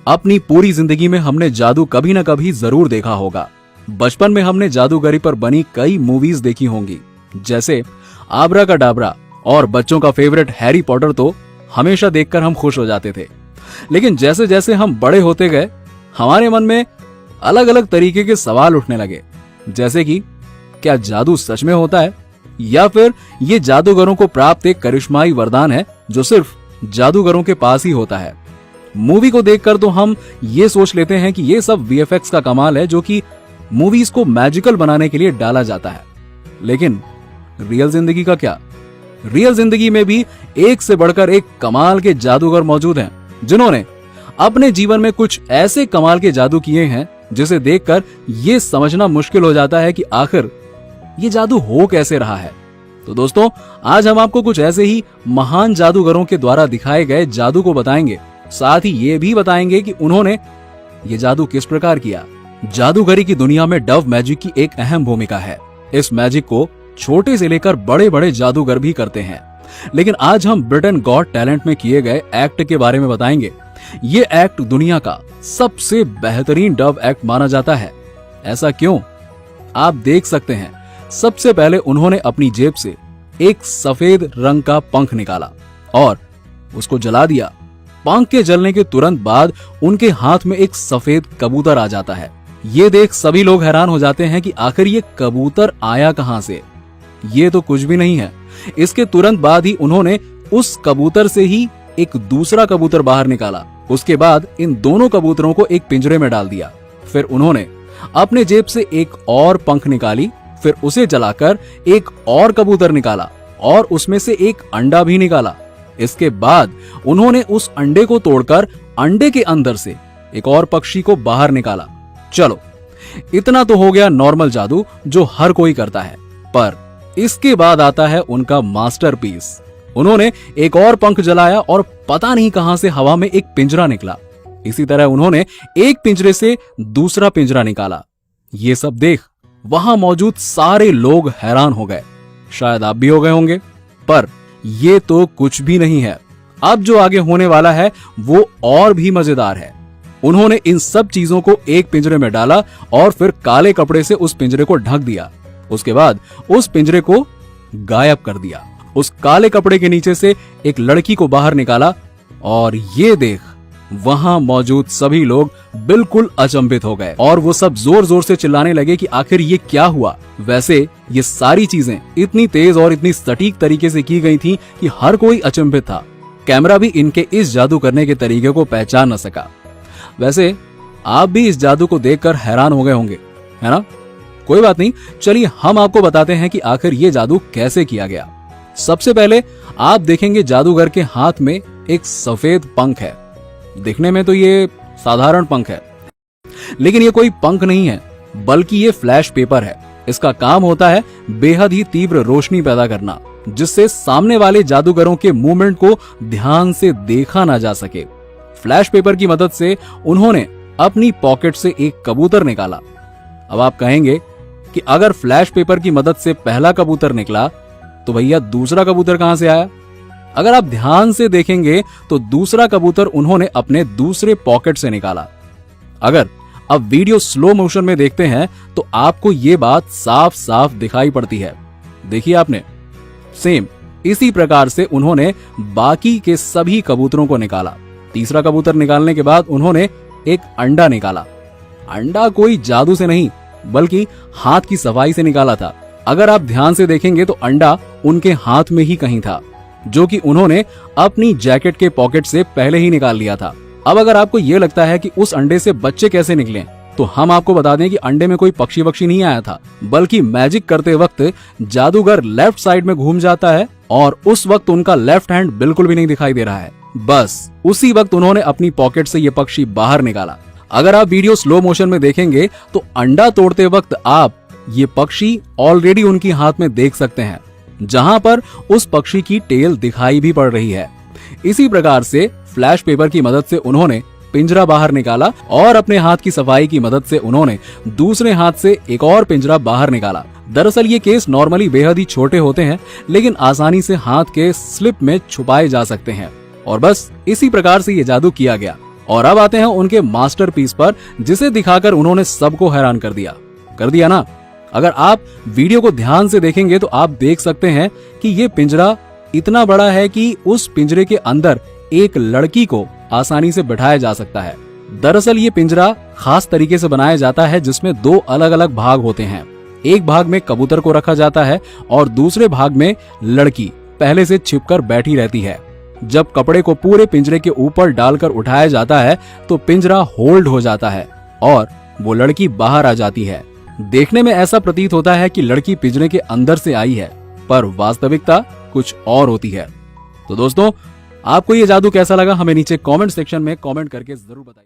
अपनी पूरी जिंदगी में हमने जादू कभी न कभी जरूर देखा होगा। बचपन में हमने जादूगरी पर बनी कई मूवीज देखी होंगी, जैसे आबरा का डाबरा, और बच्चों का फेवरेट हैरी पॉटर तो हमेशा देखकर हम खुश हो जाते थे। लेकिन जैसे जैसे हम बड़े होते गए, हमारे मन में अलग अलग तरीके के सवाल उठने लगे, जैसे कि क्या जादू सच में होता है, या फिर ये जादूगरों को प्राप्त एक करिश्माई वरदान है जो सिर्फ जादूगरों के पास ही होता है। मूवी को देखकर तो हम ये सोच लेते हैं कि ये सब वीएफएक्स का कमाल है जो कि मूवीज को मैजिकल बनाने के लिए डाला जाता है। लेकिन रियल जिंदगी का क्या? रियल जिंदगी में भी एक से बढ़कर एक कमाल के जादूगर मौजूद हैं, जिन्होंने अपने जीवन में कुछ ऐसे कमाल के जादू किए हैं जिसे देखकर ये समझना मुश्किल हो जाता है कि आखिर ये जादू हो कैसे रहा है। तो दोस्तों, आज हम आपको कुछ ऐसे ही महान जादूगरों के द्वारा दिखाए गए जादू को बताएंगे, साथ ही ये भी बताएंगे कि उन्होंने ये जादू किस प्रकार किया। जादूगरी की दुनिया में डव मैजिक की एक अहम भूमिका है। इस मैजिक को छोटे से लेकर बड़े बड़े जादूगर भी करते हैं। लेकिन आज हम ब्रिटेन गॉट टैलेंट में किए गए एक्ट के बारे में बताएंगे। ये एक्ट दुनिया का सबसे बेहतरीन डव एक्ट माना जाता है। ऐसा क्यों, आप देख सकते हैं। सबसे पहले उन्होंने अपनी जेब से एक सफेद रंग का पंख निकाला और उसको जला दिया। पंख के जलने के तुरंत बाद उनके हाथ में एक सफेद कबूतर आ जाता है। ये देख सभी लोग हैरान हो जाते हैं कि आखिर ये कबूतर आया कहां से। ये तो कुछ भी नहीं है। इसके तुरंत बाद ही उन्होंने उस कबूतर से ही एक दूसरा कबूतर बाहर निकाला। उसके बाद इन दोनों कबूतरों को एक पिंजरे में डाल दिया। फिर उन्होंने अपने जेब से एक और पंख निकाली, फिर उसे जलाकर एक और कबूतर निकाला और उसमें से एक अंडा भी निकाला। इसके बाद उन्होंने उस अंडे को तोड़कर अंडे के अंदर से एक और पक्षी को बाहर निकाला। चलो, इतना तो हो गया नॉर्मल जादू जो हर कोई करता है, पर इसके बाद आता है उनका मास्टरपीस। उन्होंने एक और पंख जलाया और पता नहीं कहां से हवा में एक पिंजरा निकला। इसी तरह उन्होंने एक पिंजरे से दूसरा पिंजरा निकाला। ये सब देख वहां मौजूद सारे लोग हैरान हो गए। शायद आप भी हो गए होंगे, पर ये तो कुछ भी नहीं है। अब जो आगे होने वाला है वो और भी मजेदार है। उन्होंने इन सब चीजों को एक पिंजरे में डाला और फिर काले कपड़े से उस पिंजरे को ढक दिया। उसके बाद उस पिंजरे को गायब कर दिया। उस काले कपड़े के नीचे से एक लड़की को बाहर निकाला और ये देख वहां मौजूद सभी लोग बिल्कुल अचंभित हो गए और वो सब जोर जोर से चिल्लाने लगे कि आखिर ये क्या हुआ। वैसे ये सारी चीजें इतनी तेज और इतनी सटीक तरीके से की गई थी कि हर कोई अचंभित था। कैमरा भी इनके इस जादू करने के तरीके को पहचान न सका। वैसे आप भी इस जादू को देखकर हैरान हो गए होंगे, है ना? कोई बात नहीं, चलिए हम आपको बताते हैं कि आखिर ये जादू कैसे किया गया। सबसे पहले आप देखेंगे जादूगर के हाथ में एक सफेद पंख है। दिखने में तो ये साधारण पंख है, लेकिन ये कोई पंख नहीं है, बल्कि ये फ्लैश पेपर है। इसका काम होता है बेहद ही तीव्र रोशनी पैदा करना, जिससे सामने वाले जादूगरों के मूवमेंट को ध्यान से देखा ना जा सके। फ्लैश पेपर की मदद से उन्होंने अपनी पॉकेट से एक कबूतर निकाला। अब आप कहेंगे कि अगर फ्लैश पेपर की मदद से पहला कबूतर निकला तो भैया दूसरा कबूतर कहां से आया? अगर आप ध्यान से देखेंगे तो दूसरा कबूतर उन्होंने अपने दूसरे पॉकेट से निकाला। अगर अब वीडियो स्लो मोशन में देखते हैं तो आपको ये बात साफ साफ दिखाई पड़ती है। देखिए आपने, सेम इसी प्रकार से उन्होंने बाकी के सभी कबूतरों को निकाला। तीसरा कबूतर निकालने के बाद उन्होंने एक अंडा निकाला। अंडा कोई जादू से नहीं, बल्कि हाथ की सफाई से निकाला था। अगर आप ध्यान से देखेंगे तो अंडा उनके हाथ में ही कहीं था, जो कि उन्होंने अपनी जैकेट के पॉकेट से पहले ही निकाल लिया था। अब अगर आपको ये लगता है कि उस अंडे से बच्चे कैसे निकले, तो हम आपको बता दें कि अंडे में कोई पक्षी वक्षी नहीं आया था, बल्कि मैजिक करते वक्त जादूगर लेफ्ट साइड में घूम जाता है और उस वक्त उनका लेफ्ट हैंड बिल्कुल भी नहीं दिखाई दे रहा है। बस उसी वक्त उन्होंने अपनी पॉकेट से ये पक्षी बाहर निकाला। अगर आप वीडियो स्लो मोशन में देखेंगे तो अंडा तोड़ते वक्त आप ये पक्षी ऑलरेडी उनकी हाथ में देख सकते हैं, जहां पर उस पक्षी की टेल दिखाई भी पड़ रही है। इसी प्रकार से फ्लैश पेपर की मदद से उन्होंने पिंजरा बाहर निकाला और अपने हाथ की सफाई की मदद से उन्होंने दूसरे हाथ से एक और पिंजरा बाहर निकाला। दरअसल ये केस नॉर्मली बेहद ही छोटे होते हैं, लेकिन आसानी से हाथ के स्लिप में छुपाए जा सकते हैं। और बस इसी प्रकार से ये जादू किया गया और अब आते हैं उनके मास्टरपीस पर, जिसे दिखाकर उन्होंने सबको हैरान कर दिया ना। अगर आप वीडियो को ध्यान से देखेंगे तो आप देख सकते हैं कि ये पिंजरा इतना बड़ा है कि उस पिंजरे के अंदर एक लड़की को आसानी से बिठाया जा सकता है। दरअसल ये पिंजरा खास तरीके से बनाया जाता है जिसमें दो अलग अलग भाग होते हैं। एक भाग में कबूतर को रखा जाता है और दूसरे भाग में लड़की पहले से छिपकर बैठी रहती है। जब कपड़े को पूरे पिंजरे के ऊपर डालकर उठाया जाता है तो पिंजरा होल्ड हो जाता है और वो लड़की बाहर आ जाती है। देखने में ऐसा प्रतीत होता है कि लड़की पिंजरे के अंदर से आई है, पर वास्तविकता कुछ और होती है। तो दोस्तों, आपको ये जादू कैसा लगा हमें नीचे कमेंट सेक्शन में कमेंट करके जरूर बताइए।